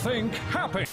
think happy.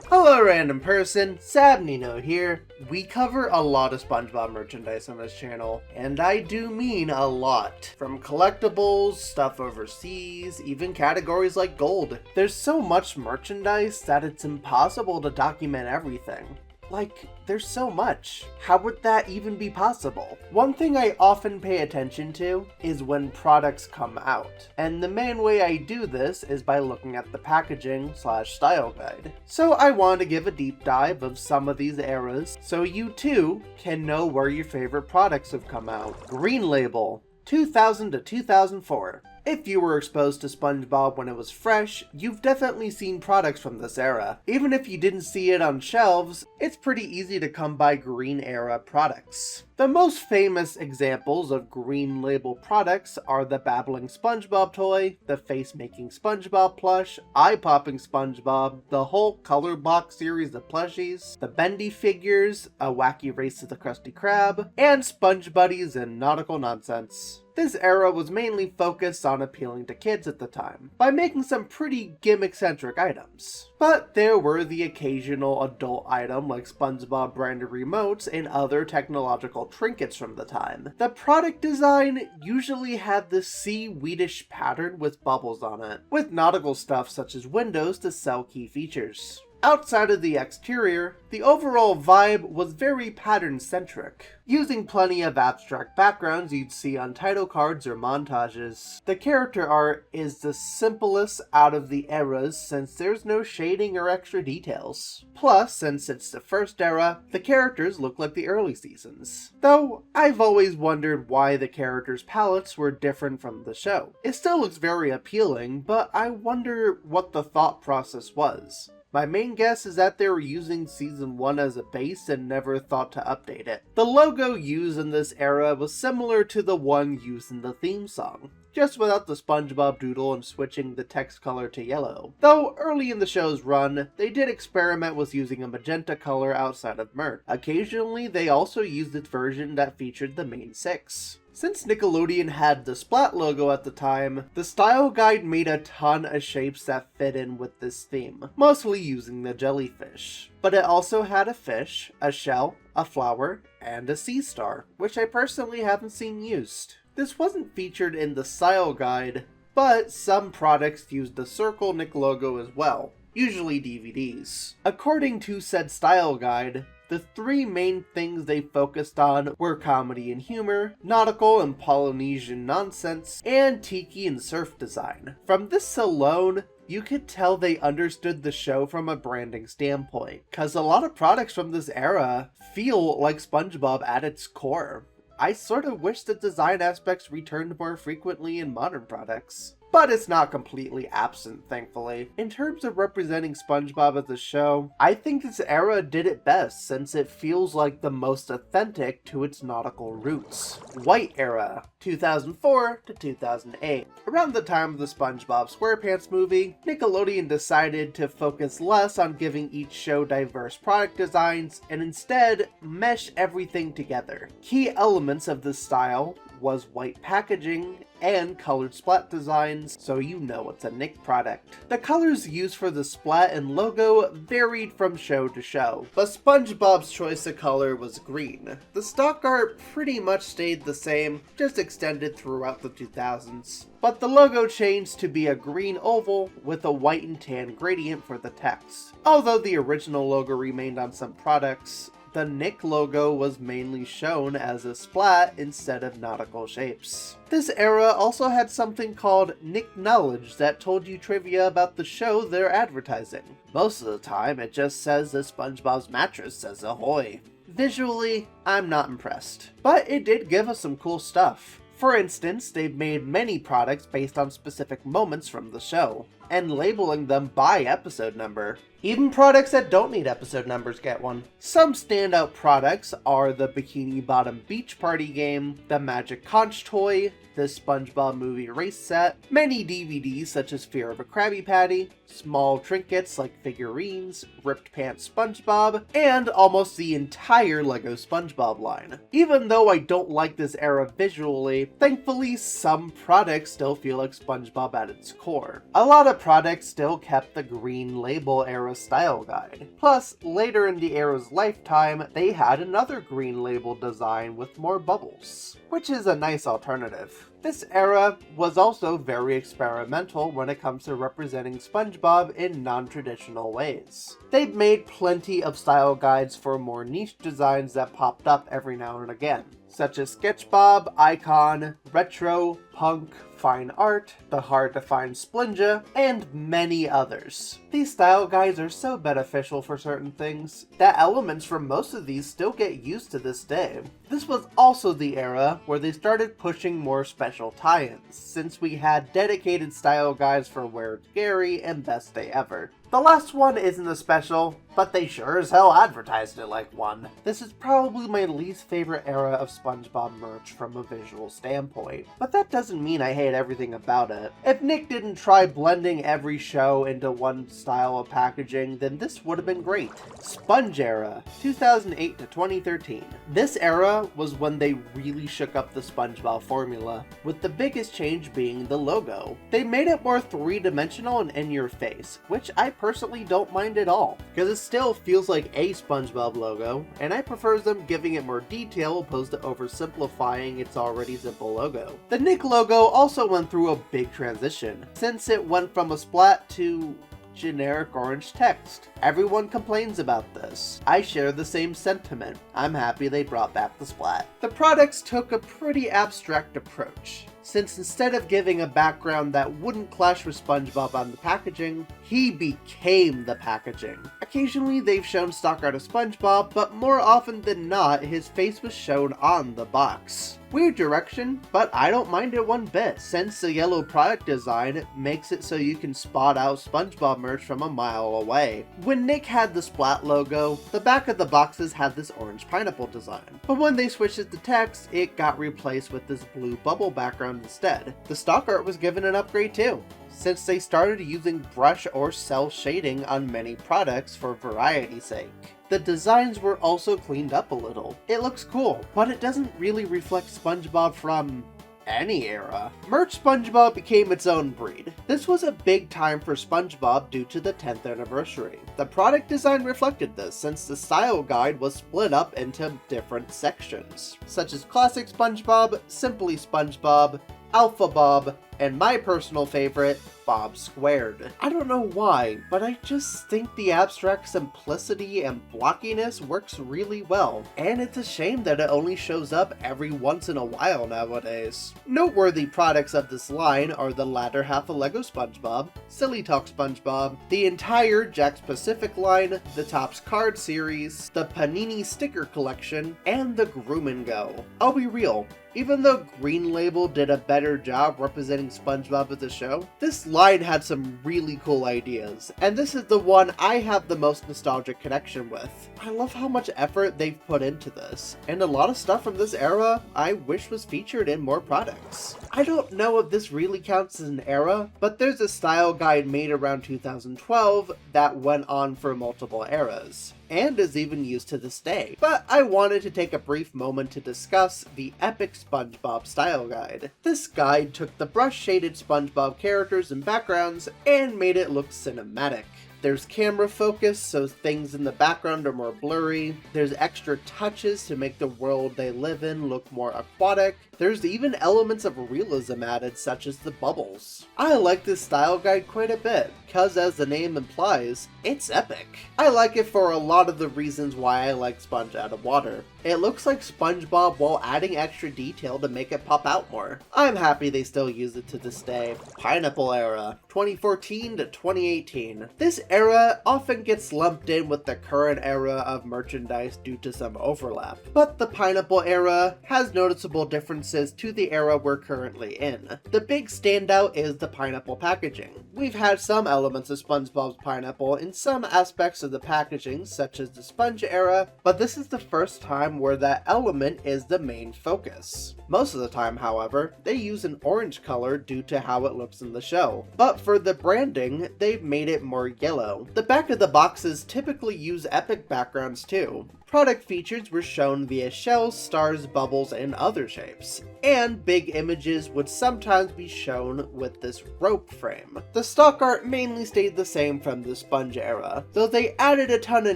Hello random person, Sab Nino here. We cover a lot of SpongeBob merchandise on this channel, and I do mean a lot. From collectibles, stuff overseas, even categories like gold. There's so much merchandise that it's impossible to document everything. Like, there's so much. How would that even be possible? One thing I often pay attention to is when products come out. And the main way I do this is by looking at the packaging/style guide. So I want to give a deep dive of some of these eras so you too can know where your favorite products have come out. Green Label, 2000 to 2004. If you were exposed to SpongeBob when it was fresh, you've definitely seen products from this era. Even if you didn't see it on shelves, it's pretty easy to come by Green Era products. The most famous examples of Green Label products are the Babbling SpongeBob toy, the face-making SpongeBob plush, eye-popping SpongeBob, the whole Color Box series of plushies, the Bendy figures, A Wacky Race to the Krusty Krab, and Sponge Buddies and Nautical Nonsense. This era was mainly focused on appealing to kids at the time, by making some pretty gimmick-centric items. But there were the occasional adult item like SpongeBob branded remotes and other technological trinkets from the time. The product design usually had this seaweedish pattern with bubbles on it, with nautical stuff such as windows to sell key features. Outside of the exterior, the overall vibe was very pattern-centric, using plenty of abstract backgrounds you'd see on title cards or montages. The character art is the simplest out of the eras since there's no shading or extra details. Plus, since it's the first era, the characters look like the early seasons. Though, I've always wondered why the characters' palettes were different from the show. It still looks very appealing, but I wonder what the thought process was. My main guess is that they were using Season 1 as a base and never thought to update it. The logo used in this era was similar to the one used in the theme song, just without the SpongeBob doodle and switching the text color to yellow. Though early in the show's run, they did experiment with using a magenta color outside of merch. Occasionally, they also used its version that featured the main six. Since Nickelodeon had the Splat logo at the time, the style guide made a ton of shapes that fit in with this theme, mostly using the jellyfish. But it also had a fish, a shell, a flower, and a sea star, which I personally haven't seen used. This wasn't featured in the style guide, but some products used the Circle Nick logo as well, usually DVDs. According to said style guide, the three main things they focused on were comedy and humor, nautical and Polynesian nonsense, and tiki and surf design. From this alone, you could tell they understood the show from a branding standpoint, cause a lot of products from this era feel like SpongeBob at its core. I sort of wish the design aspects returned more frequently in modern products. But it's not completely absent, thankfully. In terms of representing SpongeBob as a show, I think this era did it best since it feels like the most authentic to its nautical roots. White Era, 2004 to 2008. Around the time of the SpongeBob SquarePants movie, Nickelodeon decided to focus less on giving each show diverse product designs and instead mesh everything together. Key elements of this style was white packaging and colored splat designs, so you know it's a Nick product. The colors used for the splat and logo varied from show to show, but SpongeBob's choice of color was green. The stock art pretty much stayed the same, just extended throughout the 2000s. But the logo changed to be a green oval with a white and tan gradient for the text. Although the original logo remained on some products, the Nick logo was mainly shown as a splat instead of nautical shapes. This era also had something called Nick Knowledge that told you trivia about the show they're advertising. Most of the time, it just says that SpongeBob's mattress says ahoy. Visually, I'm not impressed, but it did give us some cool stuff. For instance, they've made many products based on specific moments from the show. and labeling them by episode number. Even products that don't need episode numbers get one. Some standout products are the Bikini Bottom Beach Party game, the Magic Conch toy, the SpongeBob movie race set, many DVDs such as Fear of a Krabby Patty, small trinkets like figurines, Ripped Pants SpongeBob, and almost the entire LEGO SpongeBob line. Even though I don't like this era visually, thankfully some products still feel like SpongeBob at its core. A lot of products still kept the green label era style guide. Plus, later in the era's lifetime, they had another green label design with more bubbles, which is a nice alternative. This era was also very experimental when it comes to representing SpongeBob in non-traditional ways. They've made plenty of style guides for more niche designs that popped up every now and again, such as SketchBob, Icon, Retro, Punk, Fine Art, the hard-to-find Splinja, and many others. These style guides are so beneficial for certain things that elements from most of these still get used to this day. This was also the era where they started pushing more special tie-ins, since we had dedicated style guides for Where It's Gary and Best Day Ever. The last one isn't a special, but they sure as hell advertised it like one. This is probably my least favorite era of SpongeBob merch from a visual standpoint, but that doesn't mean I hate everything about it. If Nick didn't try blending every show into one style of packaging, then this would have been great. Sponge Era, 2008 to 2013. This era was when they really shook up the SpongeBob formula, with the biggest change being the logo. They made it more three-dimensional and in your face, which I personally don't mind at all, because it still feels like a SpongeBob logo, and I prefer them giving it more detail opposed to oversimplifying its already simple logo. The Nick logo also went through a big transition, since it went from a splat to generic orange text. Everyone complains about this. I share the same sentiment. I'm happy they brought back the splat. The products took a pretty abstract approach, since instead of giving a background that wouldn't clash with SpongeBob on the packaging, he became the packaging. Occasionally they've shown stock art of SpongeBob, but more often than not, his face was shown on the box. Weird direction, but I don't mind it one bit, since the yellow product design makes it so you can spot out SpongeBob merch from a mile away. When Nick had the Splat logo, the back of the boxes had this orange pineapple design, but when they switched it to text, it got replaced with this blue bubble background instead. The stock art was given an upgrade too, since they started using brush or cell shading on many products for variety's sake. The designs were also cleaned up a little. It looks cool, but it doesn't really reflect SpongeBob from any era. Merch SpongeBob became its own breed. This was a big time for SpongeBob due to the 10th anniversary. The product design reflected this, since the style guide was split up into different sections, such as Classic SpongeBob, Simply SpongeBob, Alpha Bob, and my personal favorite, Bob Squared. I don't know why, but I just think the abstract simplicity and blockiness works really well, and it's a shame that it only shows up every once in a while nowadays. Noteworthy products of this line are the latter half of LEGO SpongeBob, Silly Talk SpongeBob, the entire Jakks Pacific line, the Topps Card series, the Panini sticker collection, and the Groom and Go. I'll be real, even though Green Label did a better job representing SpongeBob as a show, this line had some really cool ideas, and this is the one I have the most nostalgic connection with. I love how much effort they've put into this, and a lot of stuff from this era I wish was featured in more products. I don't know if this really counts as an era, but there's a style guide made around 2012 that went on for multiple eras, and is even used to this day. But I wanted to take a brief moment to discuss the Epic SpongeBob Style Guide. This guide took the brush-shaded SpongeBob characters and backgrounds and made it look cinematic. There's camera focus, so things in the background are more blurry. There's extra touches to make the world they live in look more aquatic. There's even elements of realism added, such as the bubbles. I like this style guide quite a bit, cause as the name implies, it's epic. I like it for a lot of the reasons why I like Sponge Out of Water. It looks like SpongeBob while adding extra detail to make it pop out more. I'm happy they still use it to this day. Pineapple Era, 2014 to 2018. This era often gets lumped in with the current era of merchandise due to some overlap, but the Pineapple Era has noticeable differences to the era we're currently in. The big standout is the pineapple packaging. We've had some elements of SpongeBob's pineapple in some aspects of the packaging, such as the Sponge Era, but this is the first time where that element is the main focus. Most of the time, however, they use an orange color due to how it looks in the show, but for the branding, they've made it more yellow. The back of the boxes typically use epic backgrounds too. Product features were shown via shells, stars, bubbles, and other shapes, and big images would sometimes be shown with this rope frame. The stock art mainly stayed the same from the Sponge Era, though they added a ton of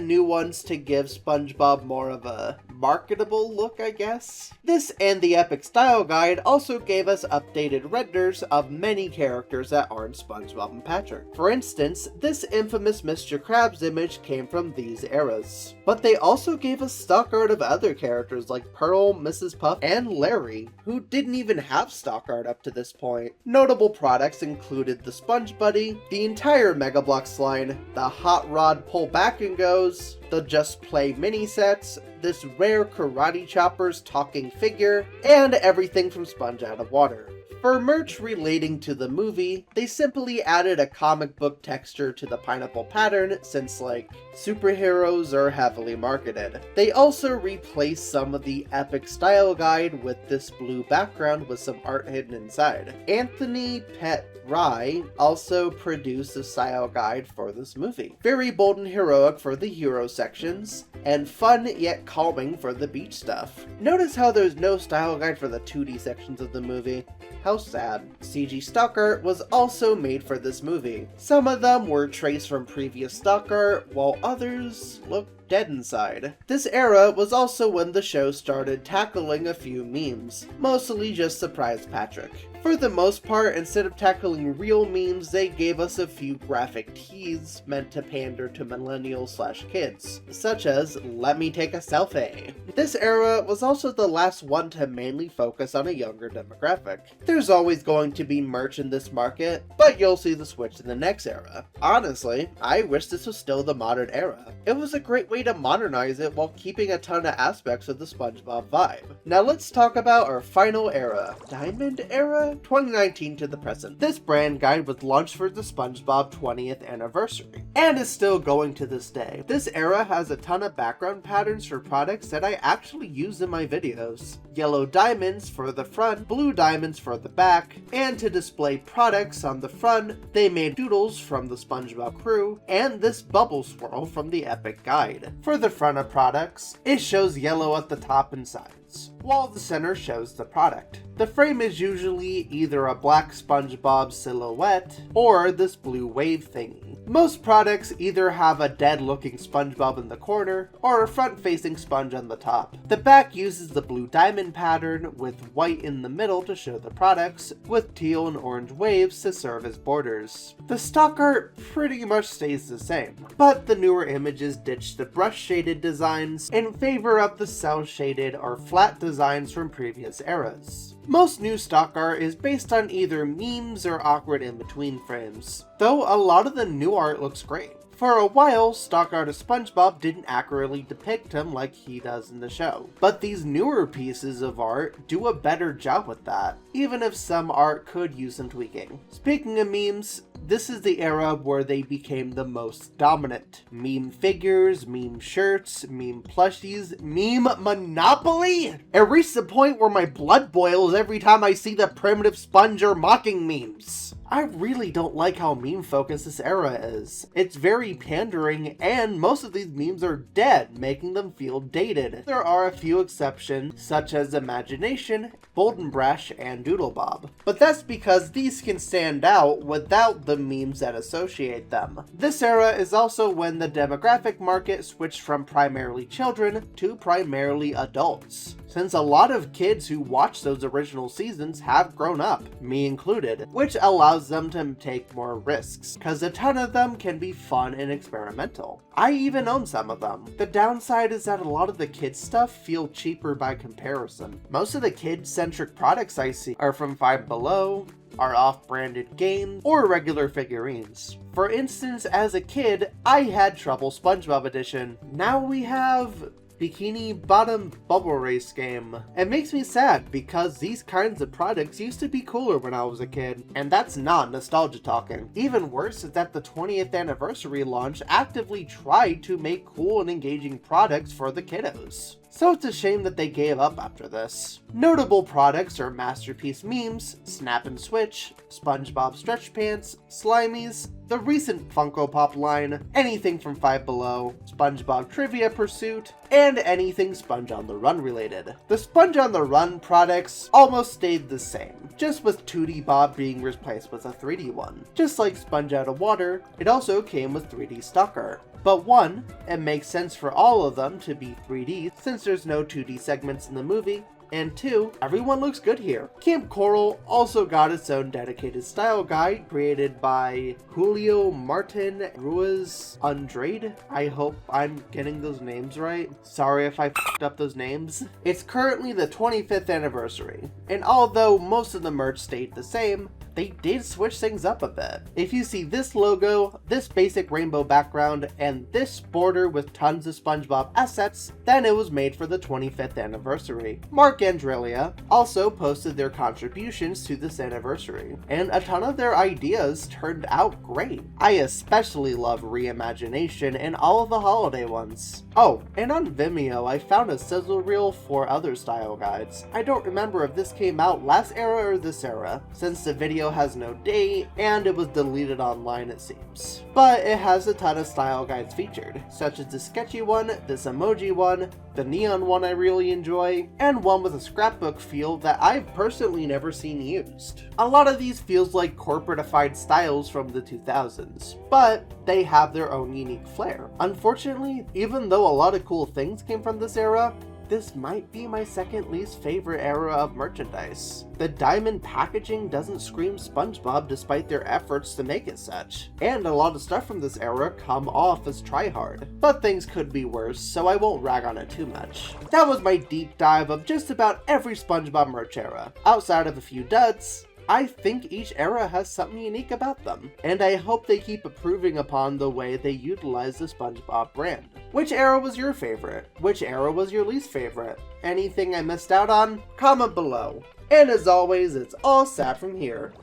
new ones to give SpongeBob more of a marketable look, I guess. This and the Epic Style Guide also gave us updated renders of many characters that aren't SpongeBob and Patrick. For instance, this infamous Mr. Krabs image came from these eras. But they also gave us stock art of other characters like Pearl, Mrs. Puff, and Larry, who didn't even have stock art up to this point. Notable products included the Sponge Buddy, the entire Mega Bloks line, the Hot Rod Pull Back and Goes, the Just Play mini sets, this rare Karate Chopper's talking figure, and everything from Sponge Out of Water. For merch relating to the movie, they simply added a comic book texture to the pineapple pattern since, like, superheroes are heavily marketed. They also replaced some of the Epic Style Guide with this blue background with some art hidden inside. Anthony Pett Rye also produced a style guide for this movie. Very bold and heroic for the hero sections, and fun yet calming for the beach stuff. Notice how there's no style guide for the 2D sections of the movie. How sad. CG stock art was also made for this movie. Some of them were traced from previous stock art, while others looked dead inside. This era was also when the show started tackling a few memes, mostly just Surprise Patrick. For the most part, instead of tackling real memes, they gave us a few graphic tees meant to pander to millennials/kids, such as "Let me take a selfie." This era was also the last one to mainly focus on a younger demographic. There's always going to be merch in this market, but you'll see the switch in the next era. Honestly, I wish this was still the modern era. It was a great way to modernize it while keeping a ton of aspects of the SpongeBob vibe. Now let's talk about our final era, Diamond Era? 2019 to the present. This brand guide was launched for the SpongeBob 20th anniversary, and is still going to this day. This era has a ton of background patterns for products that I actually use in my videos. Yellow diamonds for the front, blue diamonds for the back, and to display products on the front, they made doodles from the SpongeBob crew, and this bubble swirl from the Epic Guide. For the front of products, it shows yellow at the top and sides, while the center shows the product. The frame is usually either a black SpongeBob silhouette or this blue wave thingy. Most products either have a dead-looking SpongeBob in the corner or a front-facing sponge on the top. The back uses the blue diamond pattern with white in the middle to show the products, with teal and orange waves to serve as borders. The stock art pretty much stays the same, but the newer images ditch the brush-shaded designs in favor of the cel-shaded or flat designs from previous eras. Most new stock art is based on either memes or awkward in-between frames, though a lot of the new art looks great. For a while, stock art of SpongeBob didn't accurately depict him like he does in the show, but these newer pieces of art do a better job with that, even if some art could use some tweaking. Speaking of memes, this is the era where they became the most dominant. Meme figures, meme shirts, meme plushies, meme monopoly! It reached the point where my blood boils every time I see the primitive sponge or mocking memes. I really don't like how meme-focused this era is. It's very pandering, and most of these memes are dead, making them feel dated. There are a few exceptions, such as Imagination, Bolden Brash, and Doodlebob. But that's because these can stand out without the memes that associate them. This era is also when the demographic market switched from primarily children to primarily adults, since a lot of kids who watched those original seasons have grown up, me included, which allows them to take more risks, cause a ton of them can be fun and experimental. I even own some of them. The downside is that a lot of the kids stuff feel cheaper by comparison. Most of the kid-centric products I see are from Five Below, are off-branded games, or regular figurines. For instance, as a kid, I had Trouble SpongeBob Edition. Now we have Bikini Bottom Bubble Race game. It makes me sad because these kinds of products used to be cooler when I was a kid, and that's not nostalgia talking. Even worse is that the 20th anniversary launch actively tried to make cool and engaging products for the kiddos. So it's a shame that they gave up after this. Notable products are Masterpiece Memes, Snap and Switch, SpongeBob Stretch Pants, Slimies, the recent Funko Pop line, anything from Five Below, SpongeBob Trivia Pursuit, and anything Sponge on the Run related. The Sponge on the Run products almost stayed the same, just with 2D Bob being replaced with a 3D one. Just like Sponge Out of Water, it also came with 3D stock art. But one, it makes sense for all of them to be 3D since there's no 2D segments in the movie, and two, everyone looks good here. Camp Coral also got its own dedicated style guide created by Julio Martin Ruiz Andrade. I hope I'm getting those names right. Sorry if I f***ed up those names. It's currently the 25th anniversary, and although most of the merch stayed the same, they did switch things up a bit. If you see this logo, this basic rainbow background, and this border with tons of SpongeBob assets, then it was made for the 25th anniversary. Mark Andrelia also posted their contributions to this anniversary, and a ton of their ideas turned out great. I especially love Reimagination and all of the holiday ones. Oh, and on Vimeo I found a sizzle reel for other style guides. I don't remember if this came out last era or this era, since the video has no date and it was deleted online it seems. But it has a ton of style guides featured, such as the sketchy one, this emoji one, the neon one I really enjoy, and one with a scrapbook feel that I've personally never seen used. A lot of these feels like corporatified styles from the 2000s, but they have their own unique flair. Unfortunately, even though a lot of cool things came from this era, this might be my second least favorite era of merchandise. The diamond packaging doesn't scream SpongeBob despite their efforts to make it such, and a lot of stuff from this era come off as tryhard. But things could be worse, so I won't rag on it too much. That was my deep dive of just about every SpongeBob merch era. Outside of a few duds, I think each era has something unique about them, and I hope they keep improving upon the way they utilize the SpongeBob brand. Which era was your favorite? Which era was your least favorite? Anything I missed out on? Comment below. And as always, it's all Sab from here.